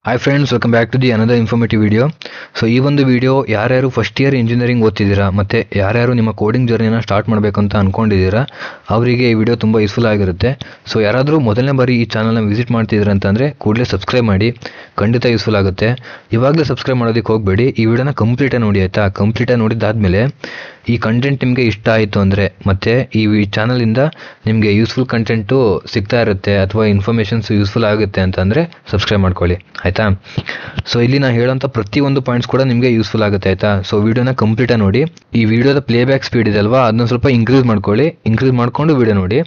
Hi friends, welcome back to the another informative video. So ಈ ಒಂದು video ಯಾರ್ಯಾರು first year engineering ಓದ್ತಿದ್ದೀರಾ ಮತ್ತು ಯಾರ್ಯಾರು ನಿಮ್ಮ ಕೋಡಿಂಗ್ ಜರ್ನಿನ ಸ್ಟಾರ್ಟ್ ಮಾಡಬೇಕು ಅಂತ ಅಂದ್ಕೊಂಡಿದ್ದೀರಾ ಅವರಿಗೆ ಈ ವಿಡಿಯೋ ತುಂಬ ಯೂಸ್ಫುಲ್ ಆಗಿರುತ್ತೆ. ಸೊ ಯಾರಾದರೂ ಮೊದಲನೇ ಬಾರಿ ಈ ಚಾನಲ್ನ ವಿಸಿಟ್ ಮಾಡ್ತಿದ್ದೀರಾ ಅಂತಂದರೆ ಕೂಡಲೇ ಸಬ್ಸ್ಕ್ರೈಬ್ ಮಾಡಿ, ಖಂಡಿತ ಯೂಸ್ಫುಲ್ ಆಗುತ್ತೆ. ಇವಾಗಲೇ ಸಬ್ಸ್ಕ್ರೈಬ್ ಮಾಡೋದಕ್ಕೆ ಹೋಗಬೇಡಿ, ಈ ವಿಡಿಯೋನ ಕಂಪ್ಲೀಟಾಗಿ ನೋಡಿ ಆಯಿತಾ. ಕಂಪ್ಲೀಟಾಗಿ ನೋಡಿದ್ದಾದಮೇಲೆ ಈ ಕಂಟೆಂಟ್ ನಿಮಗೆ ಇಷ್ಟ ಆಯಿತು ಅಂದರೆ ಮತ್ತು ಈ ಚಾನಲಿಂದ ನಿಮಗೆ ಯೂಸ್ಫುಲ್ ಕಂಟೆಂಟು ಸಿಗ್ತಾ ಇರುತ್ತೆ ಅಥವಾ ಇನ್ಫಾರ್ಮೇಷನ್ಸ್ ಯೂಸ್ಫುಲ್ ಆಗುತ್ತೆ ಅಂತಂದರೆ ಸಬ್ಸ್ಕ್ರೈಬ್ ಮಾಡ್ಕೊಳ್ಳಿ ಆಯಿತಾ. ಸೊ ಇಲ್ಲಿ ನಾನು ಹೇಳೋಂಥ ಪ್ರತಿಯೊಂದು ಪಾಯಿಂಟ್ಸ್ ಕೂಡ ನಿಮಗೆ ಯೂಸ್ಫುಲ್ ಆಗುತ್ತೆ ಆಯಿತಾ. ಸೊ ವಿಡಿಯೋನ ಕಂಪ್ಲೀಟಾಗಿ ನೋಡಿ. ಈ ವಿಡಿಯೋದ ಪ್ಲೇಬ್ಯಾಕ್ ಸ್ಪೀಡ್ ಇದೆ ಅಲ್ವಾ, ಅದನ್ನ ಸ್ವಲ್ಪ ಇಂಕ್ರೀಸ್ ಮಾಡ್ಕೊಳ್ಳಿ. ಇಂಕ್ರೀಸ್ ಮಾಡಿಕೊಂಡು ವಿಡಿಯೋ ನೋಡಿ,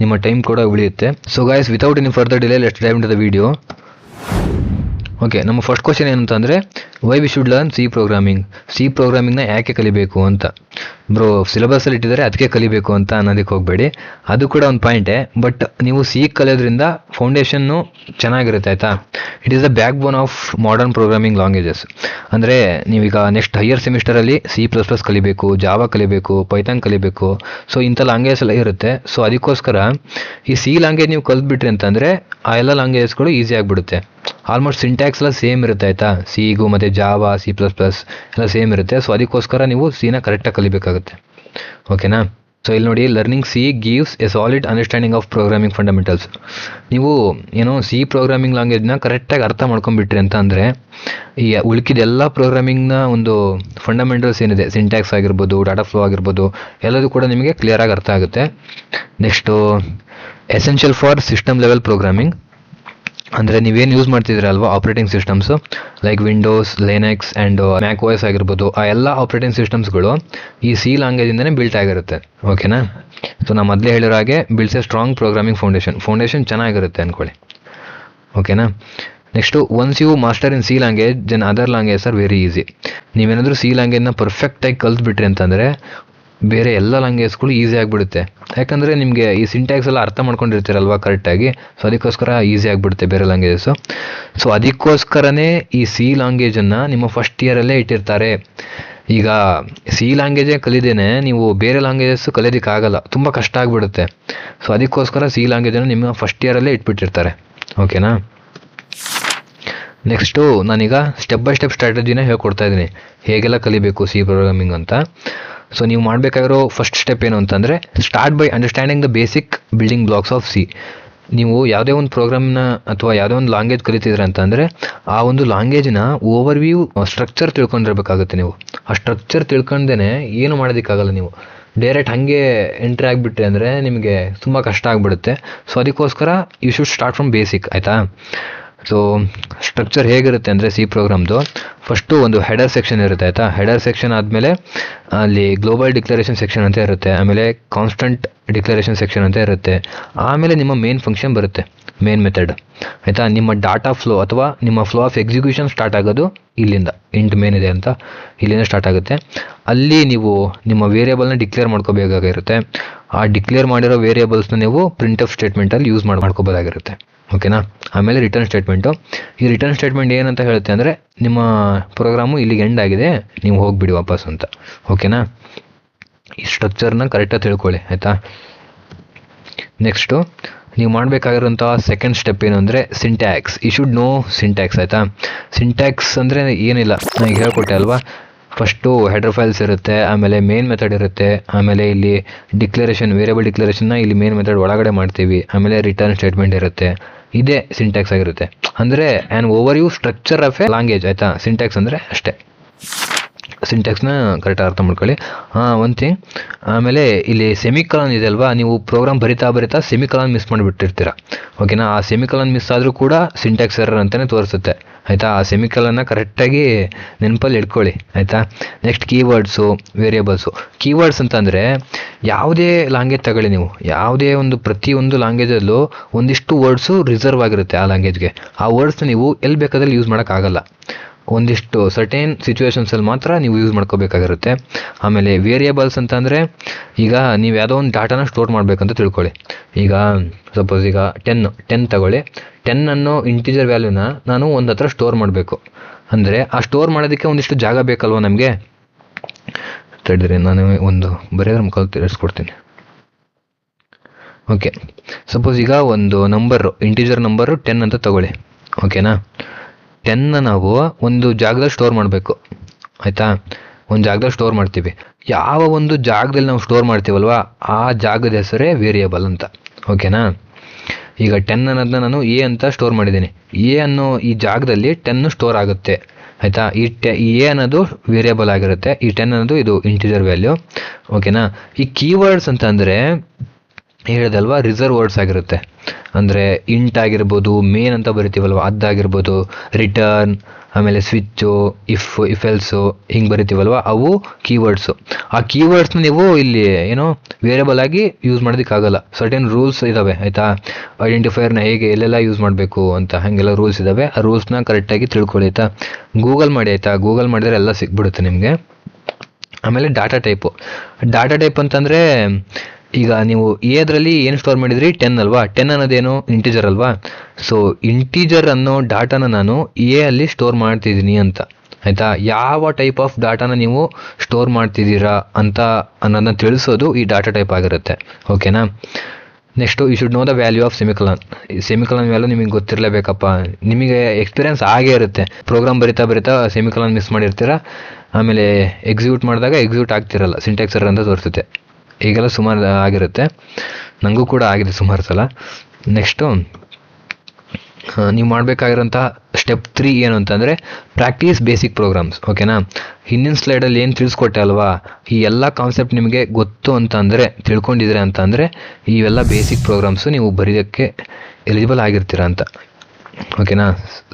ನಿಮ್ಮ ಟೈಮ್ ಕೂಡ ಉಳಿಯುತ್ತೆ. So guys, without any further delay, let's dive into the video. Okay, ನಮ್ಮ ಫಸ್ಟ್ ಕ್ವಶನ್ ಏನಂತಂದರೆ why we should learn C programming. C ಪ್ರೋಗ್ರಾಮಿಂಗ್ನ ಯಾಕೆ ಕಲಿಬೇಕು ಅಂತ. ಬ್ರೋ, ಸಿಲೆಬಸಲ್ಲಿ ಇಟ್ಟಿದ್ದಾರೆ ಅದಕ್ಕೆ ಕಲಿಬೇಕು ಅಂತ ಅನ್ನೋದಕ್ಕೆ ಹೋಗಬೇಡಿ, ಅದು ಕೂಡ ಒಂದು ಪಾಯಿಂಟೇ. ಬಟ್ ನೀವು ಸಿ ಕಲಿಯೋದ್ರಿಂದ ಫೌಂಡೇಶನ್ನು ಚೆನ್ನಾಗಿರುತ್ತೆ ಆಯಿತಾ. It is the back bone of modern programming languages. ಅಂದರೆ ನೀವೀಗ ನೆಕ್ಸ್ಟ್ ಹೈಯರ್ ಸೆಮಿಸ್ಟರಲ್ಲಿ C++ ಕಲಿಬೇಕು, ಜಾವಾ ಕಲಿಬೇಕು, ಪೈಥಾನ್ ಕಲಿಬೇಕು. ಸೊ ಇಂಥ ಲ್ಯಾಂಗ್ವೇಜ್ ಎಲ್ಲ ಇರುತ್ತೆ. ಸೊ ಅದಕ್ಕೋಸ್ಕರ ಈ ಸಿ ಲ್ಯಾಂಗ್ವೇಜ್ ನೀವು ಕಲಿತ್ಬಿಟ್ರಿ ಅಂತಂದರೆ ಆ ಎಲ್ಲ ಲ್ಯಾಂಗ್ವೇಜಸ್ಗಳು ಈಸಿ ಆಗಿಬಿಡುತ್ತೆ. ಆಲ್ಮೋಸ್ಟ್ ಸಿಂಟ್ಯಾಕ್ಸ್ ಎಲ್ಲ ಸೇಮ್ ಇರುತ್ತೆ ಆಯಿತಾ. ಸಿಗೂ ಮತ್ತು ಜಾವಾ, C++ ಎಲ್ಲ ಸೇಮ್ ಇರುತ್ತೆ. ಸೊ ಅದಕ್ಕೋಸ್ಕರ ನೀವು ಸಿನ ಕರೆಕ್ಟಾಗಿ ಕಲಿಬೇಕಾಗುತ್ತೆ. ಓಕೆನಾ. ಸೊ ಇಲ್ಲಿ ನೋಡಿ, learning C gives A solid understanding of programming fundamentals. ನೀವು ಏನೋ ಸಿ ಪ್ರೋಗ್ರಾಮಿಂಗ್ ಲ್ಯಾಂಗ್ವೇಜ್ನ ಕರೆಕ್ಟಾಗಿ ಅರ್ಥ ಮಾಡ್ಕೊಂಡ್ಬಿಟ್ರಿ ಅಂತ ಅಂದರೆ ಈ ಉಳ್ಕಿದೆಲ್ಲ ಪ್ರೋಗ್ರಾಮಿಂಗ್ನ ಒಂದು ಫಂಡಮೆಂಟಲ್ಸ್ ಏನಿದೆ, ಸಿಂಟ್ಯಾಕ್ಸ್ ಆಗಿರ್ಬೋದು, ಡಾಟಾ ಫ್ಲೋ ಆಗಿರ್ಬೋದು, ಎಲ್ಲದೂ ಕೂಡ ನಿಮಗೆ ಕ್ಲಿಯರಾಗಿ ಅರ್ಥ ಆಗುತ್ತೆ. Next essential for system level programming. ಅಂದರೆ ನೀವೇನು ಯೂಸ್ ಮಾಡ್ತಿದ್ದೀರಲ್ವ operating systems like Windows, Linux and Mac OS ಆಗಿರ್ಬೋದು, ಆ ಎಲ್ಲ ಆಪ್ರೇಟಿಂಗ್ ಸಿಸ್ಟಮ್ಸ್ಗಳು ಈ ಸಿ ಲ್ಯಾಂಗ್ವೇಜಿಂದನೇ ಬಿಲ್ಟ್ ಆಗಿರುತ್ತೆ. ಓಕೆನಾ. ಸೊ ನಾನು ಮೊದಲೇ ಹೇಳಿರೋ ಹಾಗೆ builds a strong programming foundation ಚೆನ್ನಾಗಿರುತ್ತೆ ಅಂದ್ಕೊಳ್ಳಿ. ಓಕೆನಾ. Next once you master in C language then other language are very easy. ನೀವೇನಾದರೂ ಸಿ ಲ್ಯಾಂಗ್ವೇಜ್ನ ಪರ್ಫೆಕ್ಟಾಗಿ ಕಲ್ತ್ಬಿಟ್ರಿ ಅಂತಂದರೆ ಬೇರೆ ಎಲ್ಲ ಲ್ಯಾಂಗ್ವೇಜ್ಗಳು ಈಸಿ ಆಗಿಬಿಡುತ್ತೆ. ಯಾಕಂದರೆ ನಿಮಗೆ ಈ ಸಿಂಟ್ಯಾಕ್ಸ್ ಎಲ್ಲ ಅರ್ಥ ಮಾಡ್ಕೊಂಡಿರ್ತೀರಲ್ವ ಕರೆಕ್ಟಾಗಿ. ಸೊ ಅದಕ್ಕೋಸ್ಕರ ಈಸಿ ಆಗಿಬಿಡುತ್ತೆ ಬೇರೆ ಲ್ಯಾಂಗ್ವೇಜಸ್ಸು. ಸೊ ಅದಕ್ಕೋಸ್ಕರನೇ ಈ ಸಿ ಲ್ಯಾಂಗ್ವೇಜನ್ನು ನಿಮ್ಮ ಫಸ್ಟ್ ಇಯರಲ್ಲೇ ಇಟ್ಟಿರ್ತಾರೆ. ಈಗ ಸಿ ಲ್ಯಾಂಗ್ವೇಜೇ ಕಲಿದೇನೆ ನೀವು ಬೇರೆ ಲ್ಯಾಂಗ್ವೇಜಸ್ಸು ಕಲಿಯೋದಕ್ಕಾಗಲ್ಲ, ತುಂಬ ಕಷ್ಟ ಆಗಿಬಿಡುತ್ತೆ. ಸೊ ಅದಕ್ಕೋಸ್ಕರ ಸಿ ಲ್ಯಾಂಗ್ವೇಜನ್ನು ನಿಮ್ಮ ಫಸ್ಟ್ ಇಯರಲ್ಲೇ ಇಟ್ಬಿಟ್ಟಿರ್ತಾರೆ. ಓಕೆನಾ. ನೆಕ್ಸ್ಟು ನಾನೀಗ ಸ್ಟೆಪ್ ಬೈ ಸ್ಟೆಪ್ ಸ್ಟ್ರಾಟಜಿನ ಹೇಳ್ಕೊಡ್ತಾ ಇದ್ದೀನಿ ಹೇಗೆಲ್ಲ ಕಲಿಬೇಕು ಸಿ ಪ್ರೋಗ್ರಾಮಿಂಗ್ ಅಂತ. ಸೊ ನೀವು ಮಾಡಬೇಕಾಗಿರೋ ಫಸ್ಟ್ ಸ್ಟೆಪ್ ಏನು ಅಂತಂದರೆ start by understanding the basic building blocks of C. ನೀವು ಯಾವುದೇ ಒಂದು ಪ್ರೋಗ್ರಾಮ್ನ ಅಥವಾ ಯಾವುದೇ ಒಂದು ಲ್ಯಾಂಗ್ವೇಜ್ ಕಲಿತಿದ್ರೆ ಅಂತಂದರೆ ಆ ಒಂದು ಲ್ಯಾಂಗ್ವೇಜಿನ ಓವರ್ ವ್ಯೂ ಸ್ಟ್ರಕ್ಚರ್ ತಿಳ್ಕೊಂಡಿರ್ಬೇಕಾಗುತ್ತೆ. ನೀವು ಆ ಸ್ಟ್ರಕ್ಚರ್ ತಿಳ್ಕೊಂಡೇ ಏನು ಮಾಡೋದಕ್ಕಾಗಲ್ಲ. ನೀವು ಡೈರೆಕ್ಟ್ ಹಾಗೆ ಎಂಟ್ರಿ ಆಗಿಬಿಟ್ರೆ ಅಂದರೆ ನಿಮಗೆ ತುಂಬ ಕಷ್ಟ ಆಗಿಬಿಡುತ್ತೆ. ಸೊ ಅದಕ್ಕೋಸ್ಕರ you should start from basic ಆಯಿತಾ. ಸೊ ಸ್ಟ್ರಕ್ಚರ್ ಹೇಗಿರುತ್ತೆ ಅಂದರೆ ಸಿ ಪ್ರೋಗ್ರಾಮ್ದು ಫಸ್ಟು ಒಂದು ಹೆಡರ್ ಸೆಕ್ಷನ್ ಇರುತ್ತೆ ಆಯಿತಾ. ಹೆಡರ್ ಸೆಕ್ಷನ್ ಆದಮೇಲೆ ಅಲ್ಲಿ ಗ್ಲೋಬಲ್ ಡಿಕ್ಲರೇಷನ್ ಸೆಕ್ಷನ್ ಅಂತ ಇರುತ್ತೆ, ಆಮೇಲೆ ಕಾನ್ಸ್ಟಂಟ್ ಡಿಕ್ಲರೇಷನ್ ಸೆಕ್ಷನ್ ಅಂತ ಇರುತ್ತೆ, ಆಮೇಲೆ ನಿಮ್ಮ ಮೇನ್ ಫಂಕ್ಷನ್ ಬರುತ್ತೆ, ಮೇನ್ ಮೆಥಡ್ ಆಯಿತಾ. ನಿಮ್ಮ ಡಾಟಾ ಫ್ಲೋ ಅಥವಾ ನಿಮ್ಮ ಫ್ಲೋ ಆಫ್ ಎಕ್ಸಿಕ್ಯೂಷನ್ ಸ್ಟಾರ್ಟ್ ಆಗೋದು ಇಲ್ಲಿಂದ. ಇಂಟ್ ಮೇನ್ ಇದೆ ಅಂತ ಇಲ್ಲಿಂದ ಸ್ಟಾರ್ಟ್ ಆಗುತ್ತೆ. ಅಲ್ಲಿ ನೀವು ನಿಮ್ಮ ವೇರಿಯೇಬಲ್ನ ಡಿಕ್ಲೇರ್ ಮಾಡ್ಕೋಬೇಕಾಗಿರುತ್ತೆ. ಆ ಡಿಕ್ಲೇರ್ ಮಾಡಿರೋ ವೇರಿಯೇಬಲ್ಸ್ನ ನೀವು ಪ್ರಿಂಟ್ ಆಫ್ ಸ್ಟೇಟ್ಮೆಂಟಲ್ಲಿ ಯೂಸ್ ಮಾಡ್ಕೋಬೋದಾಗಿರುತ್ತೆ. ಓಕೆನಾ. ಆಮೇಲೆ ರಿಟರ್ನ್ ಸ್ಟೇಟ್ಮೆಂಟು. ಈ ರಿಟರ್ನ್ ಸ್ಟೇಟ್ಮೆಂಟ್ ಏನಂತ ಹೇಳುತ್ತೆ ಅಂದರೆ ನಿಮ್ಮ ಪ್ರೋಗ್ರಾಮು ಇಲ್ಲಿಗೆ ಎಂಡ್ ಆಗಿದೆ, ನೀವು ಹೋಗಿಬಿಡಿ ವಾಪಸ್ ಅಂತ. ಓಕೆನಾ. ಈ ಸ್ಟ್ರಕ್ಚರ್ನ ಕರೆಕ್ಟಾಗಿ ತಿಳ್ಕೊಳ್ಳಿ ಆಯಿತಾ. ನೆಕ್ಸ್ಟು ನೀವು ಮಾಡಬೇಕಾಗಿರೋಂಥ ಸೆಕೆಂಡ್ ಸ್ಟೆಪ್ ಏನು ಅಂದರೆ syntax. You should know syntax ಆಯಿತಾ. ಸಿಂಟ್ಯಾಕ್ಸ್ ಅಂದರೆ ಏನಿಲ್ಲ, ನಾನು ಈಗ ಹೇಳ್ಕೊಟ್ಟೆ ಅಲ್ವಾ. ಫಸ್ಟು ಹೆಡರ್ ಫೈಲ್ಸ್ ಇರುತ್ತೆ, ಆಮೇಲೆ ಮೇನ್ ಮೆಥಡ್ ಇರುತ್ತೆ, ಆಮೇಲೆ ಇಲ್ಲಿ ಡಿಕ್ಲರೇಷನ್, ವೇರಿಯಬಲ್ ಡಿಕ್ಲರೇಷನ್ನ ಇಲ್ಲಿ ಮೇನ್ ಮೆಥಡ್ ಒಳಗಡೆ ಮಾಡ್ತೀವಿ, ಆಮೇಲೆ ರಿಟರ್ನ್ ಸ್ಟೇಟ್ಮೆಂಟ್ ಇರುತ್ತೆ. ಇದೇ ಸಿಂಟ್ಯಾಕ್ಸ್ ಆಗಿರುತ್ತೆ. ಅಂದರೆ an overview structure of a language ಆಯಿತಾ. ಸಿಂಟ್ಯಾಕ್ಸ್ ಅಂದರೆ ಅಷ್ಟೇ. ಸಿಂಟ್ಯಾಕ್ಸ್ನ ಕರೆಕ್ಟಾಗಿ ಅರ್ಥ ಮಾಡ್ಕೊಳ್ಳಿ. ಒಂದು ಥಿಂಗ್, ಆಮೇಲೆ ಇಲ್ಲಿ ಸೆಮಿಕಲನ್ ಇದೆ ಅಲ್ವಾ, ನೀವು ಪ್ರೋಗ್ರಾಮ್ ಬರಿತಾ ಸೆಮಿಕಲನ್ ಮಿಸ್ ಮಾಡಿಬಿಟ್ಟಿರ್ತೀರ. ಓಕೆನಾ. ಆ ಸೆಮಿಕಲನ್ ಮಿಸ್ ಆದರೂ ಕೂಡ ಸಿಂಟ್ಯಾಕ್ಸ್ ಎರರ್ ಅಂತಲೇ ತೋರಿಸುತ್ತೆ ಆಯಿತಾ. ಆ ಸೆಮಿಕಲನ್ನ ಕರೆಕ್ಟಾಗಿ ನೆನಪಲ್ಲಿ ಇಟ್ಕೊಳ್ಳಿ ಆಯಿತಾ. Next keywords, ವೇರಿಯೇಬಲ್ಸು. ಕೀವರ್ಡ್ಸ್ ಅಂತಂದರೆ ಯಾವುದೇ ಲ್ಯಾಂಗ್ವೇಜ್ ತಗೊಳ್ಳಿ ನೀವು, ಯಾವುದೇ ಒಂದು ಪ್ರತಿಯೊಂದು ಲ್ಯಾಂಗ್ವೇಜಲ್ಲೂ ಒಂದಿಷ್ಟು ವರ್ಡ್ಸು ರಿಸರ್ವ್ ಆಗಿರುತ್ತೆ ಆ ಲ್ಯಾಂಗ್ವೇಜ್ಗೆ. ಆ ವರ್ಡ್ಸ್ನ ನೀವು ಎಲ್ಲಿ ಬೇಕಾದಲ್ಲಿ ಯೂಸ್ ಮಾಡೋಕ್ಕಾಗಲ್ಲ. ಒಂದಿಷ್ಟು ಸರ್ಟೇನ್ ಸಿಚುವೇಶನ್ಸಲ್ಲಿ ಮಾತ್ರ ನೀವು ಯೂಸ್ ಮಾಡ್ಕೋಬೇಕಾಗಿರುತ್ತೆ. ಆಮೇಲೆ ವೇರಿಯೇಬಲ್ಸ್ ಅಂತಂದರೆ ಈಗ ನೀವು ಯಾವುದೋ ಒಂದು ಡಾಟಾನ ಸ್ಟೋರ್ ಮಾಡಬೇಕಂತ ತಿಳ್ಕೊಳ್ಳಿ. ಈಗ ಸಪೋಸ್ ಈಗ 10 ತಗೊಳ್ಳಿ. 10 ಅನ್ನೋ ಇಂಟಿಜರ್ ವ್ಯಾಲ್ಯೂನ ನಾನು ಒಂದು ಹತ್ರ ಸ್ಟೋರ್ ಮಾಡಬೇಕು ಅಂದರೆ ಆ ಸ್ಟೋರ್ ಮಾಡೋದಕ್ಕೆ ಒಂದಿಷ್ಟು ಜಾಗ ಬೇಕಲ್ವ ನಮಗೆ. ತಡೀರಿ, ನಾನು ಒಂದು ಬರೆಯೋದ್ರ ಮುಖಾಂತರ ತಿಳಿಸ್ಕೊಡ್ತೀನಿ. ಓಕೆ, ಸಪೋಸ್ ಈಗ ಒಂದು ನಂಬರು, ಇಂಟಿಜರ್ ನಂಬರು 10 ಅಂತ ತಗೊಳ್ಳಿ. ಓಕೆನಾ. 10ನ ನಾವು ಒಂದು ಜಾಗದಲ್ಲಿ ಸ್ಟೋರ್ ಮಾಡಬೇಕು, ಆಯಿತಾ. ಒಂದು ಜಾಗದಲ್ಲಿ ಸ್ಟೋರ್ ಮಾಡ್ತೀವಿ. ಯಾವ ಒಂದು ಜಾಗದಲ್ಲಿ ನಾವು ಸ್ಟೋರ್ ಮಾಡ್ತೀವಲ್ವ ಆ ಜಾಗದ ಹೆಸರೇ ವೇರಿಯಬಲ್ ಅಂತ, ಓಕೆನಾ. ಈಗ 10 ಅನ್ನೋದನ್ನ ನಾನು ಎ ಅಂತ ಸ್ಟೋರ್ ಮಾಡಿದ್ದೀನಿ. ಎ ಅನ್ನೋ ಈ ಜಾಗದಲ್ಲಿ 10 ಸ್ಟೋರ್ ಆಗುತ್ತೆ, ಆಯಿತಾ. ಈ ಎ ಅನ್ನೋದು ವೇರಿಯಬಲ್ ಆಗಿರುತ್ತೆ, ಈ 10 ಅನ್ನೋದು ಇದು ಇಂಟಿಜರ್ ವ್ಯಾಲ್ಯೂ, ಓಕೆನಾ. ಈ ಕೀವರ್ಡ್ಸ್ ಅಂತ ಅಂದರೆ ಹೇಳಿದಲ್ವಾ ರಿಸರ್ವ್ ವರ್ಡ್ಸ್ ಆಗಿರುತ್ತೆ. ಅಂದರೆ ಇಂಟ್ ಆಗಿರ್ಬೋದು, ಮೇನ್ ಅಂತ ಬರಿತೀವಲ್ವ ಅದಾಗಿರ್ಬೋದು, ರಿಟರ್ನ್, ಆಮೇಲೆ ಸ್ವಿಚ್ಚು, ಇಫ್ ಎಲ್ಸು ಹಿಂಗೆ ಬರಿತೀವಲ್ವ ಅವು ಕೀವರ್ಡ್ಸು. ಆ ಕೀವರ್ಡ್ಸ್ನ ನೀವು ಇಲ್ಲಿ ಏನೋ ವೇರಿಯಬಲ್ ಆಗಿ ಯೂಸ್ ಮಾಡೋದಕ್ಕಾಗಲ್ಲ. ಸರ್ಟೆನ್ ರೂಲ್ಸ್ ಇದ್ದಾವೆ, ಆಯಿತಾ. ಐಡೆಂಟಿಫೈಯರ್ನ ಹೇಗೆ ಎಲ್ಲೆಲ್ಲ ಯೂಸ್ ಮಾಡಬೇಕು ಅಂತ ಹಾಗೆಲ್ಲ ರೂಲ್ಸ್ ಇದ್ದಾವೆ. ಆ ರೂಲ್ಸ್ನ ಕರೆಕ್ಟಾಗಿ ತಿಳ್ಕೊಳ್ಳಿ, ಆಯಿತಾ. ಗೂಗಲ್ ಮಾಡಿ, ಆಯಿತಾ. ಗೂಗಲ್ ಮಾಡಿದರೆ ಎಲ್ಲ ಸಿಕ್ಬಿಡುತ್ತೆ ನಿಮಗೆ. ಆಮೇಲೆ ಡಾಟಾ ಟೈಪ್ ಅಂತಂದರೆ ಈಗ ನೀವು ಎದ್ರಲ್ಲಿ ಏನು ಸ್ಟೋರ್ ಮಾಡಿದ್ರಿ 10 ಅಲ್ವಾ. 10 ಅನ್ನೋದೇನು ಇಂಟಿಜರ್ ಅಲ್ವಾ. ಸೊ ಇಂಟಿಜರ್ ಅನ್ನೋ ಡಾಟಾನ ನಾನು ಎ ಅಲ್ಲಿ ಸ್ಟೋರ್ ಮಾಡ್ತಿದ್ದೀನಿ ಅಂತ, ಆಯಿತಾ. ಯಾವ ಟೈಪ್ ಆಫ್ ಡಾಟಾನ ನೀವು ಸ್ಟೋರ್ ಮಾಡ್ತಿದ್ದೀರಾ ಅಂತ ಅನ್ನೋದನ್ನ ತಿಳಿಸೋದು ಈ ಡಾಟಾ ಟೈಪ್ ಆಗಿರುತ್ತೆ, ಓಕೆನಾ. Next you should know the value of semicolon value ನಿಮಗೆ ಗೊತ್ತಿರಲೇಬೇಕಪ್ಪ. ನಿಮಗೆ ಎಕ್ಸ್ಪೀರಿಯನ್ಸ್ ಆಗೇ ಇರುತ್ತೆ. ಪ್ರೋಗ್ರಾಮ್ ಬರಿತಾ ಸೆಮಿಕಲನ್ ಮಿಸ್ ಮಾಡಿರ್ತೀರ, ಆಮೇಲೆ ಎಕ್ಸಿಕ್ಯೂಟ್ ಮಾಡಿದಾಗ ಎಕ್ಸಿಕ್ಯೂಟ್ ಆಗ್ತಿರಲ್ಲ, ಸಿಂಟ್ಯಾಕ್ಸ್ ಎರರ್ ಅಂತ ತೋರಿಸುತ್ತೆ. ಈಗೆಲ್ಲ ಸುಮಾರು ಆಗಿರುತ್ತೆ, ನನಗೂ ಕೂಡ ಆಗಿದೆ ಸುಮಾರು ಸಲ. ನೆಕ್ಸ್ಟು ನೀವು ಮಾಡಬೇಕಾಗಿರೋಂಥ ಸ್ಟೆಪ್ 3 ಏನು ಅಂತಂದರೆ ಪ್ರಾಕ್ಟೀಸ್ ಬೇಸಿಕ್ ಪ್ರೋಗ್ರಾಮ್ಸ್, ಓಕೆನಾ. ಹಿಂದಿನ ಸ್ಲೈಡಲ್ಲಿ ಏನು ತಿಳಿಸ್ಕೊಟ್ಟೆ ಅಲ್ವಾ, ಈ ಎಲ್ಲ ಕಾನ್ಸೆಪ್ಟ್ ನಿಮಗೆ ಗೊತ್ತು ಅಂತ ಅಂದರೆ ತಿಳ್ಕೊಂಡಿದ್ರೆ ಅಂತ ಅಂದರೆ ಇವೆಲ್ಲ ಬೇಸಿಕ್ ಪ್ರೋಗ್ರಾಮ್ಸು ನೀವು ಬರೆಯೋಕ್ಕೆ ಎಲಿಜಿಬಲ್ ಆಗಿರ್ತೀರ ಅಂತ, ಓಕೆನಾ.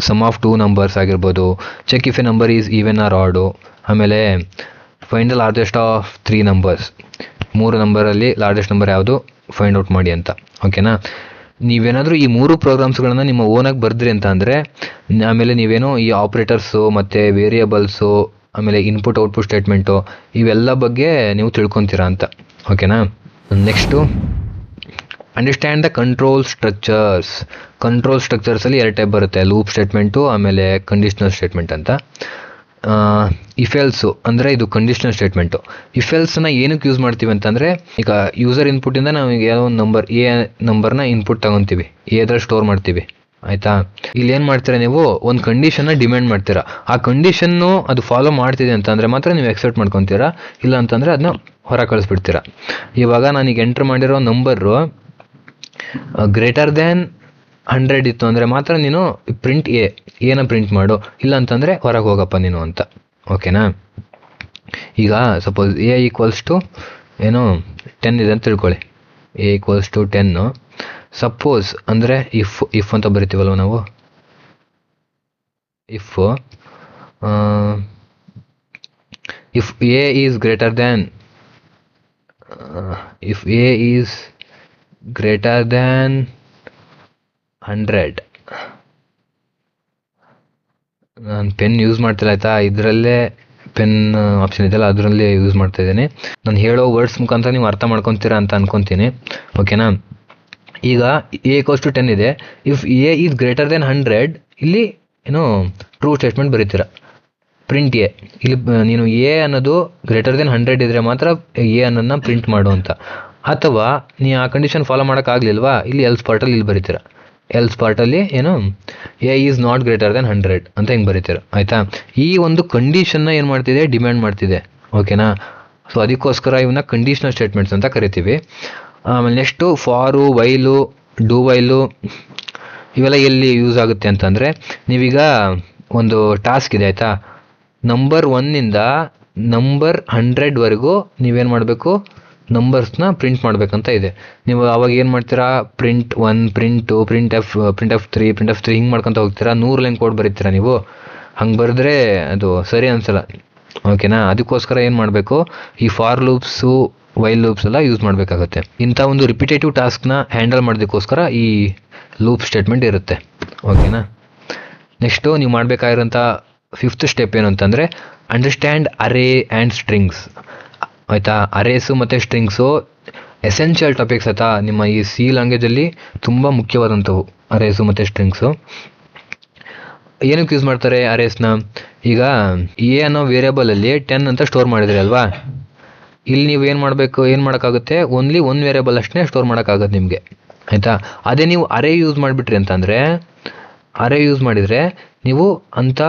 ಸಮ್ ಆಫ್ 2 ನಂಬರ್ಸ್ ಆಗಿರ್ಬೋದು, check if a number is even or odd, ಆಮೇಲೆ find the largest of 3 numbers, 3 ನಂಬರಲ್ಲಿ ಲಾರ್ಜೆಸ್ಟ್ ನಂಬರ್ ಯಾವುದು ಫೈಂಡ್ ಔಟ್ ಮಾಡಿ ಅಂತ, ಓಕೆನಾ. ನೀವೇನಾದರೂ ಈ 3 ಪ್ರೋಗ್ರಾಮ್ಸ್ಗಳನ್ನು ನಿಮ್ಮ ಓನಾಗಿ ಬರೆದ್ರಿ ಅಂತ ಅಂದರೆ ಆಮೇಲೆ ನೀವೇನೋ ಈ ಆಪ್ರೇಟರ್ಸು ಮತ್ತು ವೇರಿಯಬಲ್ಸು ಆಮೇಲೆ ಇನ್ಪುಟ್ ಔಟ್ಪುಟ್ ಸ್ಟೇಟ್ಮೆಂಟು ಇವೆಲ್ಲ ಬಗ್ಗೆ ನೀವು ತಿಳ್ಕೊತೀರಾ ಅಂತ, ಓಕೆನಾ. ನೆಕ್ಸ್ಟು ಅಂಡರ್ಸ್ಟ್ಯಾಂಡ್ ದ ಕಂಟ್ರೋಲ್ ಸ್ಟ್ರಕ್ಚರ್ಸಲ್ಲಿ 2 ಟೈಪ್ ಬರುತ್ತೆ, ಲೂಪ್ ಸ್ಟೇಟ್ಮೆಂಟು ಆಮೇಲೆ ಕಂಡೀಷ್ನಲ್ ಸ್ಟೇಟ್ಮೆಂಟ್ ಅಂತ. ಇಫ್ ಎಲ್ಸು ಅಂದರೆ ಇದು ಕಂಡೀಷ್ನಲ್ ಸ್ಟೇಟ್ಮೆಂಟು. ಇಫ್ ಎಲ್ಸ್ನ ಏನಕ್ಕೆ ಯೂಸ್ ಮಾಡ್ತೀವಿ ಅಂತಂದರೆ ಈಗ ಯೂಸರ್ ಇನ್ಪುಟ್ಟಿಂದ ನಾವು ಯಾವುದೋ ಒಂದು ನಂಬರ್ನ ಇನ್ಪುಟ್ ತೊಗೊತೀವಿ, ಎದ್ರಲ್ಲಿ ಸ್ಟೋರ್ ಮಾಡ್ತೀವಿ, ಆಯಿತಾ. ಇಲ್ಲಿ ಏನು ಮಾಡ್ತೀರಾ ನೀವು ಒಂದು ಕಂಡೀಷನ್ನ ಡಿಮ್ಯಾಂಡ್ ಮಾಡ್ತೀರಾ. ಆ ಕಂಡೀಷನ್ನು ಅದು ಫಾಲೋ ಮಾಡ್ತಿದೆ ಅಂತಂದರೆ ಮಾತ್ರ ನೀವು ಎಕ್ಸೆಪ್ಟ್ ಮಾಡ್ಕೊತೀರಾ, ಇಲ್ಲ ಅಂತಂದರೆ ಅದನ್ನ ಹೊರ ಕಳಿಸ್ಬಿಡ್ತೀರಾ. ಇವಾಗ ನಾನೀಗ ಎಂಟ್ರ್ ಮಾಡಿರೋ ನಂಬರು ಗ್ರೇಟರ್ ದ್ಯಾನ್ 100 ಇತ್ತು ಅಂದರೆ ಮಾತ್ರ ನೀನು ಪ್ರಿಂಟ್ ಏನ ಪ್ರಿಂಟ್ ಮಾಡು, ಇಲ್ಲ ಅಂತಂದರೆ ಹೊರಗೆ ಹೋಗಪ್ಪ ನೀನು ಅಂತ, ಓಕೆನಾ. ಈಗ ಸಪೋಸ್ ಎ ಈಕ್ವಲ್ಸ್ ಟು ಏನೋ 10 ಇದೆ ಅಂತ ತಿಳ್ಕೊಳ್ಳಿ. A equals to 10. ಸಪೋಸ್ ಅಂದರೆ ಇಫ್ ಅಂತ ಬರಿತೀವಲ್ವ ನಾವು, if A is greater than if a is greater than 100, ನಾನು ಪೆನ್ ಯೂಸ್ ಮಾಡ್ತಿಲ್ಲ, ಆಯಿತಾ. ಇದರಲ್ಲೇ ಪೆನ್ ಆಪ್ಷನ್ ಇದೆಯಲ್ಲ ಅದರಲ್ಲೇ ಯೂಸ್ ಮಾಡ್ತಾ ಇದ್ದೀನಿ. ನಾನು ಹೇಳೋ ವರ್ಡ್ಸ್ ಮುಖಾಂತರ ನೀವು ಅರ್ಥ ಮಾಡ್ಕೊತೀರಾ ಅಂತ ಅನ್ಕೊತೀನಿ, ಓಕೆನಾ. ಈಗ ಎ ಈಕ್ವಲ್ಸ್ ಟು 10 ಇದೆ. If A is greater than 100 ಇಲ್ಲಿ ಏನೋ ಟ್ರೂ ಸ್ಟೇಟ್ಮೆಂಟ್ ಬರೀತೀರಾ, ಪ್ರಿಂಟ್ ಎ. ಇಲ್ಲಿ ನೀನು ಎ ಅನ್ನೋದು ಗ್ರೇಟರ್ ದೆನ್ 100 ಇದ್ದರೆ ಮಾತ್ರ ಎ ಅನ್ನೋದನ್ನ ಪ್ರಿಂಟ್ ಮಾಡು ಅಂತ. ಅಥವಾ ನೀವು ಆ ಕಂಡೀಷನ್ ಫಾಲೋ ಮಾಡೋಕ್ಕಾಗಲಿಲ್ವಾ, ಇಲ್ಲಿ ಎಲ್ಸ್ ಪಾರ್ಟಲ್ಲಿ ಇಲ್ಲಿ ಬರೀತೀರ. ಎಲ್ಸ್ ಪಾರ್ಟಲ್ಲಿ ಏನು A is not greater than 100 ಅಂತ ಹಿಂಗೆ ಬರೀತೀರ, ಆಯಿತಾ. ಈ ಒಂದು ಕಂಡೀಷನ್ನ ಏನು ಮಾಡ್ತಿದೆ, ಡಿಮ್ಯಾಂಡ್ ಮಾಡ್ತಿದೆ, ಓಕೆನಾ. ಸೊ ಅದಕ್ಕೋಸ್ಕರ ಇವನ್ನ ಕಂಡೀಷನಲ್ ಸ್ಟೇಟ್ಮೆಂಟ್ಸ್ ಅಂತ ಕರಿತೀವಿ. ಆಮೇಲೆ ನೆಕ್ಸ್ಟು ಫಾರು, ವೈಲು, ಡೂ ವೈಲು ಇವೆಲ್ಲ ಎಲ್ಲಿ ಯೂಸ್ ಆಗುತ್ತೆ ಅಂತಂದರೆ, ನೀವೀಗ ಒಂದು ಟಾಸ್ಕ್ ಇದೆ, ಆಯಿತಾ. ನಂಬರ್ 1ಇಂದ ನಂಬರ್ 100ವರೆಗೂ ನೀವೇನು ಮಾಡಬೇಕು, ನಂಬರ್ಸ್ನ ಪ್ರಿಂಟ್ ಮಾಡಬೇಕಂತ ಇದೆ. ನೀವು ಅವಾಗ ಏನು ಮಾಡ್ತೀರಾ, ಪ್ರಿಂಟ್ 1, ಪ್ರಿಂಟ್ 2, ಪ್ರಿಂಟ್ ಎಫ್ 3 ಹಿಂಗೆ ಮಾಡ್ಕೊತ ಹೋಗ್ತೀರಾ. 100 ಲೈನ್ ಕೋಡ್ ಬರೀತೀರಾ ನೀವು. ಹಂಗೆ ಬರೆದ್ರೆ ಅದು ಸರಿ ಅನಿಸಲ್ಲ, ಓಕೆನಾ. ಅದಕ್ಕೋಸ್ಕರ ಏನು ಮಾಡಬೇಕು, ಈ ಫಾರ್ ಲೂಪ್ಸು, ವೈಲ್ ಲೂಪ್ಸ್ ಎಲ್ಲ ಯೂಸ್ ಮಾಡಬೇಕಾಗುತ್ತೆ. ಇಂಥ ಒಂದು ರಿಪಿಟೇಟಿವ್ ಟಾಸ್ಕ್ನ ಹ್ಯಾಂಡಲ್ ಮಾಡೋದಕ್ಕೋಸ್ಕರ ಈ ಲೂಪ್ ಸ್ಟೇಟ್ಮೆಂಟ್ ಇರುತ್ತೆ, ಓಕೆನಾ. ನೆಕ್ಸ್ಟು ನೀವು ಮಾಡಬೇಕಾಗಿರೋಂಥ 5th ಸ್ಟೆಪ್ ಏನು ಅಂತಂದರೆ ಅಂಡರ್ಸ್ಟ್ಯಾಂಡ್ ಅರೇ ಆ್ಯಂಡ್ ಸ್ಟ್ರಿಂಗ್ಸ್, ಆಯಿತಾ. ಅರೇಸು ಮತ್ತು ಸ್ಟ್ರಿಂಗ್ಸು ಎಸೆನ್ಷಿಯಲ್ ಟಾಪಿಕ್ಸ್, ಆಯಿತಾ. ನಿಮ್ಮ ಈ ಸಿ ಲ್ಯಾಂಗ್ವೇಜಲ್ಲಿ ತುಂಬ ಮುಖ್ಯವಾದಂಥವು ಅರೇಸು ಮತ್ತು ಸ್ಟ್ರಿಂಗ್ಸು. ಏನಕ್ಕೆ ಯೂಸ್ ಮಾಡ್ತಾರೆ ಅರೇಸ್ನ, ಈಗ ಎ ಅನ್ನೋ ವೇರಿಯಬಲಲ್ಲಿ 10 ಅಂತ ಸ್ಟೋರ್ ಮಾಡಿದ್ರಿ ಅಲ್ವಾ. ಇಲ್ಲಿ ನೀವು ಏನು ಮಾಡೋಕ್ಕಾಗುತ್ತೆ, ಓನ್ಲಿ 1 ವೇರಿಯಬಲ್ ಅಷ್ಟೇ ಸ್ಟೋರ್ ಮಾಡೋಕ್ಕಾಗುತ್ತೆ ನಿಮಗೆ, ಆಯಿತಾ. ಅದೇ ನೀವು ಅರೇ ಯೂಸ್ ಮಾಡಿಬಿಟ್ರಿ ಅಂತಂದರೆ, ಅರೇ ಯೂಸ್ ಮಾಡಿದರೆ ನೀವು ಅಂಥ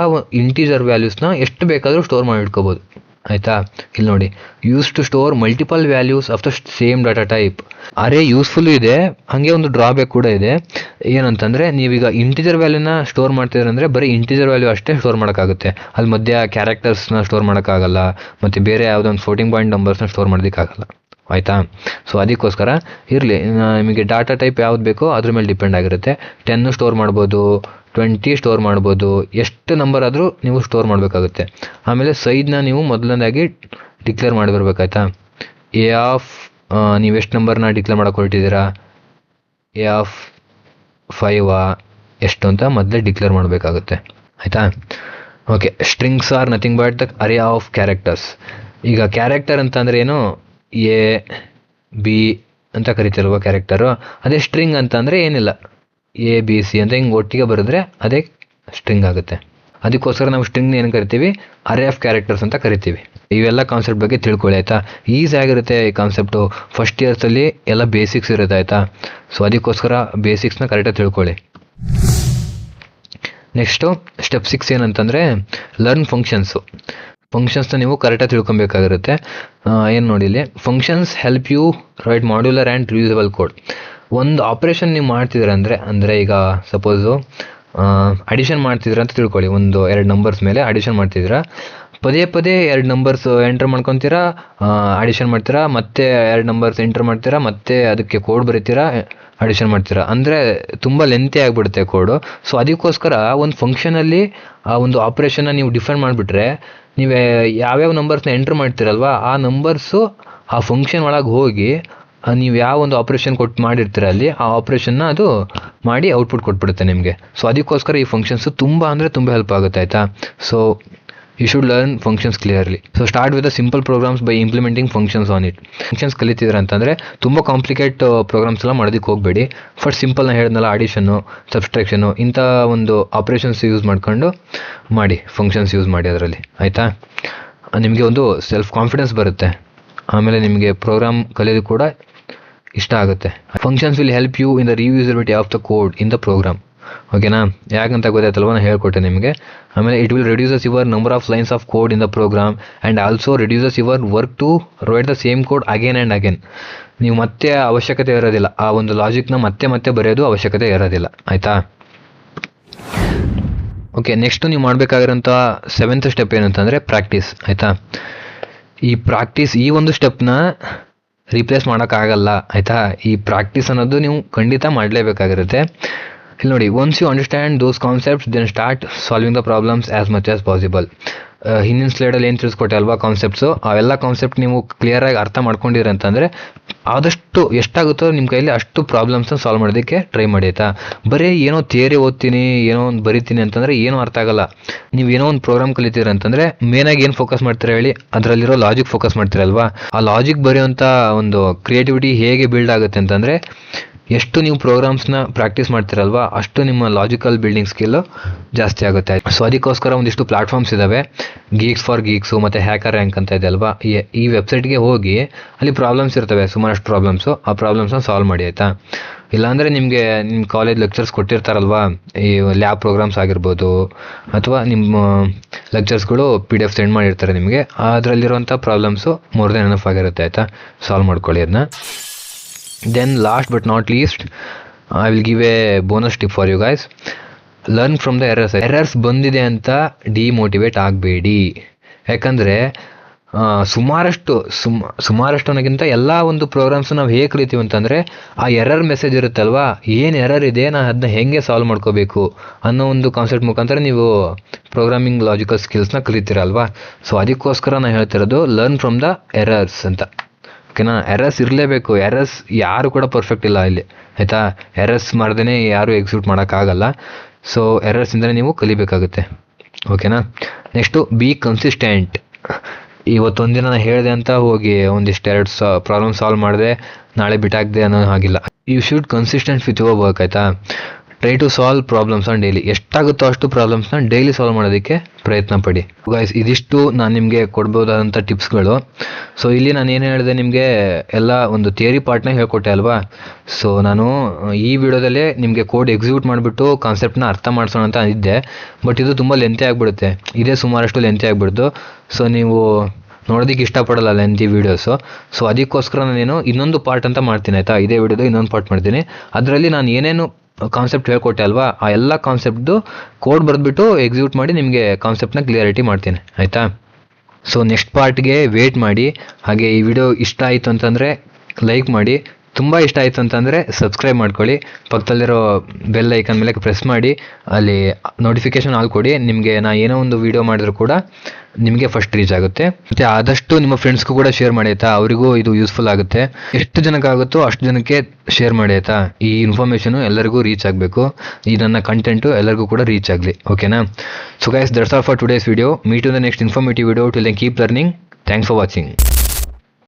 ಇಂಟೀಜರ್ ವ್ಯಾಲ್ಯೂಸ್ನ ಎಷ್ಟು ಬೇಕಾದರೂ ಸ್ಟೋರ್ ಮಾಡಿ ಇಟ್ಕೋಬೋದು. ಆಯಿತಾ, ಇಲ್ಲಿ ನೋಡಿ, use to store multiple values of the same data type. Array useful ಇದೆ, ಹಾಗೆ ಒಂದು ಡ್ರಾಬ್ಯಾಕ್ ಕೂಡ ಇದೆ. ಏನಂತಂದರೆ, ನೀವೀಗ ಇಂಟಿಜರ್ ವ್ಯಾಲ್ಯೂನ ಸ್ಟೋರ್ ಮಾಡ್ತಿದ್ರೆ ಅಂದರೆ ಬರೀ ಇಂಟಿಜರ್ ವ್ಯಾಲ್ಯೂ ಅಷ್ಟೇ ಸ್ಟೋರ್ ಮಾಡೋಕ್ಕಾಗುತ್ತೆ. ಅಲ್ಲಿ ಮಧ್ಯ ಕ್ಯಾರೆಕ್ಟರ್ಸ್ನ ಸ್ಟೋರ್ ಮಾಡೋಕ್ಕಾಗಲ್ಲ, ಮತ್ತು ಬೇರೆ ಯಾವುದೋ ಒಂದು ಫ್ಲೋಟಿಂಗ್ ಪಾಯಿಂಟ್ ನಂಬರ್ಸ್ನ ಸ್ಟೋರ್ ಮಾಡೋದಕ್ಕಾಗಲ್ಲ. ಆಯಿತಾ, ಸೊ ಅದಕ್ಕೋಸ್ಕರ ಇರಲಿ, ನಿಮಗೆ ಡಾಟಾ ಟೈಪ್ ಯಾವ್ದು ಬೇಕೋ ಅದ್ರ ಮೇಲೆ ಡಿಪೆಂಡ್ ಆಗಿರುತ್ತೆ. 10 ಸ್ಟೋರ್ ಮಾಡ್ಬೋದು, 20 ಸ್ಟೋರ್ ಮಾಡ್ಬೋದು, ಎಷ್ಟು ನಂಬರ್ ಆದರೂ ನೀವು ಸ್ಟೋರ್ ಮಾಡಬೇಕಾಗುತ್ತೆ. ಆಮೇಲೆ ಸೈಜ್ನ ನೀವು ಮೊದಲನೇದಾಗಿ ಡಿಕ್ಲೇರ್ ಮಾಡಿಬರ್ಬೇಕಾಯ್ತಾ. ಎ ಆಫ್ ನೀವು ಎಷ್ಟು ನಂಬರ್ನ ಡಿಕ್ಲೇರ್ ಮಾಡೋಕೆ ಹೊರಟಿದ್ದೀರಾ, ಎ ಆಫ್ 5 ಎಷ್ಟು ಅಂತ ಮೊದಲೇ ಡಿಕ್ಲೇರ್ ಮಾಡಬೇಕಾಗುತ್ತೆ. ಆಯಿತಾ, okay. Strings are nothing but the array of characters. ಈಗ ಕ್ಯಾರೆಕ್ಟರ್ ಅಂತ ಅಂದರೆ ಏನು, ಎ ಬಿ ಅಂತ ಕರಿತಿಲ್ವ ಕ್ಯಾರೆಕ್ಟರು, ಅದೇ ಸ್ಟ್ರಿಂಗ್ ಅಂತ ಅಂದರೆ ಏನಿಲ್ಲ, ಎ ಬಿ ಸಿ ಅಂತ ಹಿಂಗೆ ಒಟ್ಟಿಗೆ ಬರೆದ್ರೆ ಅದೇ ಸ್ಟ್ರಿಂಗ್ ಆಗುತ್ತೆ. ಅದಕ್ಕೋಸ್ಕರ ನಾವು ಸ್ಟ್ರಿಂಗ್ನ ಏನು ಕರಿತೀವಿ, ಅರೇ ಆಫ್ ಕ್ಯಾರೆಕ್ಟರ್ಸ್ ಅಂತ ಕರಿತೀವಿ. ಇವೆಲ್ಲ ಕಾನ್ಸೆಪ್ಟ್ ಬಗ್ಗೆ ತಿಳ್ಕೊಳ್ಳಿ ಆಯಿತಾ. ಈಸಿ ಆಗಿರುತ್ತೆ ಈ ಕಾನ್ಸೆಪ್ಟು. ಫಸ್ಟ್ ಇಯರ್ಸಲ್ಲಿ ಎಲ್ಲ ಬೇಸಿಕ್ಸ್ ಇರುತ್ತೆ ಆಯಿತಾ. ಸೊ ಅದಕ್ಕೋಸ್ಕರ ಬೇಸಿಕ್ಸ್ನ ಕರೆಕ್ಟಾಗಿ ತಿಳ್ಕೊಳ್ಳಿ. ನೆಕ್ಸ್ಟು ಸ್ಟೆಪ್ 6 ಏನಂತಂದರೆ ಲರ್ನ್ ಫಂಕ್ಷನ್ಸು. ಫಂಕ್ಷನ್ಸ್ನ ನೀವು ಕರೆಕ್ಟಾಗಿ ತಿಳ್ಕೊಬೇಕಾಗಿರುತ್ತೆ. ಏನು ನೋಡಿ, ಇಲ್ಲಿ functions help you write modular and reusable code. ಒಂದು ಆಪ್ರೇಷನ್ ನೀವು ಮಾಡ್ತಿದ್ರೆ ಅಂದರೆ ಈಗ ಸಪೋಸು ಅಡಿಷನ್ ಮಾಡ್ತಿದ್ದೀರಾ ಅಂತ ತಿಳ್ಕೊಳ್ಳಿ. 2 ನಂಬರ್ಸ್ ಮೇಲೆ ಅಡಿಷನ್ ಮಾಡ್ತಿದ್ದೀರಾ, ಪದೇ 2 ನಂಬರ್ಸ್ ಎಂಟರ್ ಮಾಡ್ಕೊತೀರಾ, ಅಡಿಷನ್ ಮಾಡ್ತೀರಾ, ಮತ್ತೆ 2 ನಂಬರ್ಸ್ ಎಂಟರ್ ಮಾಡ್ತೀರಾ, ಮತ್ತೆ ಅದಕ್ಕೆ ಕೋಡ್ ಬರೀತೀರಾ, ಅಡಿಷನ್ ಮಾಡ್ತೀರಾ. ಅಂದರೆ ತುಂಬ ಲೆಂತಿ ಆಗಿಬಿಡುತ್ತೆ ಕೋಡು. ಸೊ ಅದಕ್ಕೋಸ್ಕರ ಒಂದು ಫಂಕ್ಷನಲ್ಲಿ ಆ ಒಂದು ಆಪ್ರೇಷನ್ನ ನೀವು ಡಿಫೈನ್ ಮಾಡಿಬಿಟ್ರೆ, ನೀವು ಯಾವ್ಯಾವ ನಂಬರ್ಸ್ನ ಎಂಟ್ರ್ ಮಾಡ್ತೀರಲ್ವ, ಆ ನಂಬರ್ಸು ಆ ಫಂಕ್ಷನ್ ಒಳಗೆ ಹೋಗಿ ನೀವು ಯಾವ ಒಂದು ಆಪ್ರೇಷನ್ ಮಾಡಿರ್ತೀರ ಅಲ್ಲಿ ಆ ಆಪ್ರೇಷನ್ನ ಅದು ಮಾಡಿ ಔಟ್ಪುಟ್ ಕೊಟ್ಬಿಡುತ್ತೆ ನಿಮಗೆ. ಸೊ ಅದಕ್ಕೋಸ್ಕರ ಈ ಫಂಕ್ಷನ್ಸು ತುಂಬ ಅಂದರೆ ತುಂಬ ಹೆಲ್ಪ್ ಆಗುತ್ತೆ ಆಯಿತಾ. So you should learn functions clearly. So start with the simple programs by implementing functions on it. Functions ಕಲಿತಿದ್ರೆ ಅಂತಂದರೆ ತುಂಬ ಕಾಂಪ್ಲಿಕೇಟ್ ಪ್ರೋಗ್ರಾಮ್ಸ್ ಎಲ್ಲ ಮಾಡೋದಕ್ಕೆ ಹೋಗಬೇಡಿ. ಫಸ್ಟ್ ಸಿಂಪಲ್ನ ಹೇಳಿದ್ನಲ್ಲ, ಅಡಿಷನ್ನು, ಸಬ್ಸ್ಟ್ರಾಕ್ಷನ್ನು, ಇಂಥ ಒಂದು ಆಪ್ರೇಷನ್ಸ್ ಯೂಸ್ ಮಾಡ್ಕೊಂಡು ಮಾಡಿ, ಫಂಕ್ಷನ್ಸ್ ಯೂಸ್ ಮಾಡಿ ಅದರಲ್ಲಿ. ಆಯಿತಾ, ನಿಮಗೆ ಒಂದು ಸೆಲ್ಫ್ ಕಾನ್ಫಿಡೆನ್ಸ್ ಬರುತ್ತೆ. ಆಮೇಲೆ ನಿಮಗೆ ಪ್ರೋಗ್ರಾಮ್ ಕಲಿಯೋದು ಕೂಡ ಇಷ್ಟ ಆಗುತ್ತೆ. Functions will help you in the reusability of the code in the program. ಓಕೆನಾ, ಯಾಕಂತ ಗೊತ್ತಾಯ್ತಲ್ವ, ನಾನು ಹೇಳ್ಕೊಟ್ಟೆ ನಿಮಗೆ. ಆಮೇಲೆ it will reduces your number of lines of code in the program and also reduces your work to write the same code again and again. ನೀವು ಮತ್ತೆ ಅವಶ್ಯಕತೆ ಇರೋದಿಲ್ಲ, ಆ ಒಂದು ಲಾಜಿಕ್ನ ಮತ್ತೆ ಬರೆಯೋದು ಅವಶ್ಯಕತೆ ಇರೋದಿಲ್ಲ. ಆಯಿತಾ, ಓಕೆ. ನೆಕ್ಸ್ಟು ನೀವು ಮಾಡಬೇಕಾಗಿರೋಂಥ 7th ಸ್ಟೆಪ್ ಏನಂತಂದರೆ ಪ್ರಾಕ್ಟೀಸ್. ಆಯಿತಾ, ಈ ಒಂದು ಸ್ಟೆಪ್ನ ರೀಪ್ಲೇಸ್ ಮಾಡೋಕ್ಕಾಗಲ್ಲ. ಆಯಿತಾ, ಈ ಪ್ರಾಕ್ಟೀಸ್ ಅನ್ನೋದು ನೀವು ಖಂಡಿತ ಮಾಡಲೇಬೇಕಾಗಿರುತ್ತೆ. ಇಲ್ಲಿ ನೋಡಿ, once you understand those concepts then start solving the problems as much as possible. ಹಿಂದಿನ ಸ್ಲೈಡಲ್ಲಿ ಏನು ತಿಳಿಸ್ಕೊಟ್ಟೆ ಅಲ್ವಾ ಕಾನ್ಸೆಪ್ಟ್ಸು, ಅವೆಲ್ಲ ಕಾನ್ಸೆಪ್ಟ್ ನೀವು ಕ್ಲಿಯರಾಗಿ ಅರ್ಥ ಮಾಡ್ಕೊಂಡಿರಿ ಅಂತಂದರೆ ಆದಷ್ಟು ಎಷ್ಟಾಗುತ್ತೋ ನಿಮ್ಮ ಕೈಯಲ್ಲಿ ಅಷ್ಟು ಪ್ರಾಬ್ಲಮ್ಸ್ನ ಸಾಲ್ವ್ ಮಾಡೋದಕ್ಕೆ ಟ್ರೈ ಮಾಡಿ. ಆಯಿತಾ, ಬರೀ ಏನೋ ಥಿಯರಿ ಓದ್ತೀನಿ, ಏನೋ ಒಂದು ಬರಿತೀನಿ ಅಂತಂದರೆ ಏನೂ ಅರ್ಥ ಆಗಲ್ಲ. ನೀವು ಏನೋ ಒಂದು ಪ್ರೋಗ್ರಾಮ್ ಕಲಿತೀರ ಅಂತಂದರೆ ಮೇನಾಗಿ ಏನು ಫೋಕಸ್ ಮಾಡ್ತೀರಾ ಹೇಳಿ, ಅದರಲ್ಲಿರೋ ಲಾಜಿಕ್ ಫೋಕಸ್ ಮಾಡ್ತೀರಲ್ವಾ. ಆ ಲಾಜಿಕ್ ಬರೆಯೋಂಥ ಒಂದು ಕ್ರಿಯೇಟಿವಿಟಿ ಹೇಗೆ ಬಿಲ್ಡ್ ಆಗುತ್ತೆ ಅಂತಂದರೆ, ಎಷ್ಟು ನೀವು ಪ್ರೋಗ್ರಾಮ್ಸ್ನ ಪ್ರಾಕ್ಟೀಸ್ ಮಾಡ್ತೀರಲ್ವಾ ಅಷ್ಟು ನಿಮ್ಮ ಲಾಜಿಕಲ್ ಬಿಲ್ಡಿಂಗ್ ಸ್ಕಿಲ್ಲು ಜಾಸ್ತಿ ಆಗುತ್ತೆ. ಸೊ ಅದಕ್ಕೋಸ್ಕರ ಒಂದಿಷ್ಟು ಪ್ಲಾಟ್ಫಾರ್ಮ್ಸ್ ಇದ್ದಾವೆ, ಗೀಕ್ಸ್ ಫಾರ್ ಗೀಕ್ಸು ಮತ್ತು ಹ್ಯಾಕರ್ ರ್ಯಾಂಕ್ ಅಂತ ಇದೆ ಅಲ್ವಾ. ಈ ವೆಬ್ಸೈಟ್ಗೆ ಹೋಗಿ ಅಲ್ಲಿ ಪ್ರಾಬ್ಲಮ್ಸ್ ಇರ್ತವೆ, ಸುಮಾರಷ್ಟು ಪ್ರಾಬ್ಲಮ್ಸು. ಆ ಪ್ರಾಬ್ಲಮ್ಸ್ನ ಸಾಲ್ವ್ ಮಾಡಿ. ಆಯಿತಾ, ಇಲ್ಲಾಂದರೆ ನಿಮಗೆ ನಿಮ್ಮ ಕಾಲೇಜ್ ಲೆಕ್ಚರ್ಸ್ ಕೊಟ್ಟಿರ್ತಾರಲ್ವಾ, ಈ ಲ್ಯಾಬ್ ಪ್ರೋಗ್ರಾಮ್ಸ್ ಆಗಿರ್ಬೋದು, ಅಥವಾ ನಿಮ್ಮ ಲೆಕ್ಚರ್ಸ್ಗಳು PDF ಸೆಂಡ್ ಮಾಡಿರ್ತಾರೆ ನಿಮಗೆ, ಅದರಲ್ಲಿರುವಂಥ ಪ್ರಾಬ್ಲಮ್ಸು ಮೋರ್ ದೆನ್ ಎನಫ್ ಆಗಿರುತ್ತೆ. ಆಯಿತಾ, ಸಾಲ್ವ್ ಮಾಡ್ಕೊಳ್ಳಿ ಅದನ್ನ. Then last but not least, I will give a bonus tip for you guys. Learn from the errors. Errors ಬಂದಿದೆ ಅಂತ ಡಿಮೋಟಿವೇಟ್ ಆಗಬೇಡಿ. ಯಾಕಂದರೆ ಸುಮಾರಷ್ಟು ಅನ್ನೋಕ್ಕಿಂತ ಎಲ್ಲ ಒಂದು ಪ್ರೋಗ್ರಾಮ್ಸು ನಾವು ಹೇಗೆ ಕಲಿತೀವಿ ಅಂತಂದರೆ, ಆ ಎರರ್ ಮೆಸೇಜ್ ಇರುತ್ತಲ್ವಾ, ಏನು ಎರರ್ ಇದೆ, ನಾನು ಅದನ್ನ ಹೇಗೆ ಸಾಲ್ವ್ ಮಾಡ್ಕೋಬೇಕು ಅನ್ನೋ ಒಂದು ಕಾನ್ಸೆಪ್ಟ್ ಮುಖಾಂತರ ನೀವು ಪ್ರೋಗ್ರಾಮಿಂಗ್ ಲಾಜಿಕಲ್ ಸ್ಕಿಲ್ಸ್ನ ಕಲಿತೀರಲ್ವಾ. ಸೊ ಅದಕ್ಕೋಸ್ಕರ ನಾನು ಹೇಳ್ತಿರೋದು ಲರ್ನ್ ಫ್ರಮ್ ದ ಎರರ್ಸ್ ಅಂತ. ಓಕೆನಾ, ಎರರ್ಸ್ ಇರಲೇಬೇಕು. ಎರರ್ಸ್ ಯಾರು ಕೂಡ ಪರ್ಫೆಕ್ಟ್ ಇಲ್ಲ ಇಲ್ಲಿ. ಆಯಿತಾ, ಎರರ್ಸ್ ಮಾಡ್ದೇ ಯಾರು ಎಕ್ಸಿಕ್ಯೂಟ್ ಮಾಡೋಕ್ಕಾಗಲ್ಲ. ಸೊ ಎರರ್ಸಿಂದಲೇ ನೀವು ಕಲಿಬೇಕಾಗುತ್ತೆ. ಓಕೆನಾ, ನೆಕ್ಸ್ಟು ಬಿ ಕನ್ಸಿಸ್ಟೆಂಟ್. ಇವತ್ತೊಂದಿನ ನಾನು ಹೇಳಿದೆ ಅಂತ ಹೋಗಿ ಒಂದಿಷ್ಟು 2 ಪ್ರಾಬ್ಲಮ್ ಸಾಲ್ವ್ ಮಾಡಿದೆ, ನಾಳೆ ಬಿಟ್ಟಾಕ್ದೆ ಅನ್ನೋ ಹಾಗಿಲ್ಲ. You should consistent with your work. ಆಯಿತಾ, ಟ್ರೈ ಟು ಸಾಲ್ವ್ ಪ್ರಾಬ್ಲಮ್ಸ್ನ ಡೈಲಿ. ಎಷ್ಟಾಗುತ್ತೋ ಅಷ್ಟು ಪ್ರಾಬ್ಲಮ್ಸ್ನ ಡೈಲಿ ಸಾಲ್ವ್ ಮಾಡೋದಕ್ಕೆ ಪ್ರಯತ್ನ ಪಡಿ. ಗೈಸ್, ಇದಿಷ್ಟು ನಾನು ನಿಮಗೆ ಕೊಡ್ಬೋದಾದಂಥ ಟಿಪ್ಸ್ಗಳು. ಸೊ ಇಲ್ಲಿ ನಾನು ಏನು ಹೇಳಿದೆ ನಿಮಗೆ ಎಲ್ಲ ಒಂದು ಥಿಯರಿ ಪಾರ್ಟ್ನ ಹೇಳ್ಕೊಟ್ಟೆ ಅಲ್ವಾ. ಸೊ ನಾನು ಈ ವಿಡಿಯೋದಲ್ಲೇ ನಿಮಗೆ ಕೋಡ್ ಎಕ್ಸಿಕ್ಯೂಟ್ ಮಾಡಿಬಿಟ್ಟು ಕಾನ್ಸೆಪ್ಟ್ನ ಅರ್ಥ ಮಾಡಿಸೋಣ ಅಂತ ಇದ್ದೆ, ಬಟ್ ಇದು ತುಂಬ ಲೆಂತಿ ಆಗಿಬಿಡುತ್ತೆ. ಇದೇ ಸುಮಾರಷ್ಟು ಲೆಂತಿ ಆಗಿಬಿಡ್ತು. ಸೊ ನೀವು ನೋಡೋದಕ್ಕೆ ಇಷ್ಟಪಡಲ್ಲ ಲೆಂತಿ ವೀಡಿಯೋಸು. ಸೊ ಅದಕ್ಕೋಸ್ಕರ ನಾನೇನು ಇನ್ನೊಂದು ಪಾರ್ಟ್ ಅಂತ ಮಾಡ್ತೀನಿ ಆಯಿತಾ. ಇದೇ ವಿಡಿಯೋದು ಇನ್ನೊಂದು ಪಾರ್ಟ್ ಮಾಡ್ತೀನಿ. ಅದರಲ್ಲಿ ನಾನು ಏನೇನು ಕಾನ್ಸೆಪ್ಟ್ ಹೇಳ್ಕೊಟ್ಟೆ ಅಲ್ವಾ, ಆ ಎಲ್ಲ ಕಾನ್ಸೆಪ್ಟ್ದು ಕೋಡ್ ಬರೆದ್ಬಿಟ್ಟು ಎಕ್ಸಿಕ್ಯೂಟ್ ಮಾಡಿ ನಿಮಗೆ ಕಾನ್ಸೆಪ್ಟ್ನ ಕ್ಲಿಯರಿಟಿ ಮಾಡ್ತೀನಿ ಆಯಿತಾ. ಸೊ ನೆಕ್ಸ್ಟ್ ಪಾರ್ಟ್ಗೆ ವೇಟ್ ಮಾಡಿ. ಹಾಗೆ ಈ ವಿಡಿಯೋ ಇಷ್ಟ ಆಯಿತು ಅಂತಂದರೆ ಲೈಕ್ ಮಾಡಿ, ತುಂಬ ಇಷ್ಟ ಆಯಿತು ಅಂತಂದರೆ ಸಬ್ಸ್ಕ್ರೈಬ್ ಮಾಡ್ಕೊಳ್ಳಿ, ಪಕ್ಕದಲ್ಲಿರೋ ಬೆಲ್ ಐಕನ್ ಮೇಲೆ ಪ್ರೆಸ್ ಮಾಡಿ, ಅಲ್ಲಿ ನೋಟಿಫಿಕೇಷನ್ ಆಲ್ ಕೊಡಿ. ನಿಮಗೆ ನಾನು ಏನೋ ಒಂದು ವೀಡಿಯೋ ಮಾಡಿದ್ರು ಕೂಡ ನಿಮಗೆ ಫಸ್ಟ್ ರೀಚ್ ಆಗುತ್ತೆ. ಮತ್ತು ಆದಷ್ಟು ನಿಮ್ಮ ಫ್ರೆಂಡ್ಸ್ಗೂ ಕೂಡ ಶೇರ್ ಮಾಡಿ ಆಯಿತಾ, ಅವರಿಗೂ ಇದು ಯೂಸ್ಫುಲ್ ಆಗುತ್ತೆ. ಎಷ್ಟು ಜನಕ್ಕೆ ಆಗುತ್ತೋ ಅಷ್ಟು ಜನಕ್ಕೆ ಶೇರ್ ಮಾಡಿ ಆಯಿತಾ. ಈ ಇನ್ಫಾರ್ಮೇಷನು ಎಲ್ಲರಿಗೂ ರೀಚ್ ಆಗಬೇಕು, ಈ ನನ್ನ ಕಂಟೆಂಟು ಎಲ್ಲರಿಗೂ ಕೂಡ ರೀಚ್ ಆಗಲಿ, ಓಕೆನಾ. So guys, that's all for today's video. Meet in the next informative video. Till then keep learning. Thanks for watching.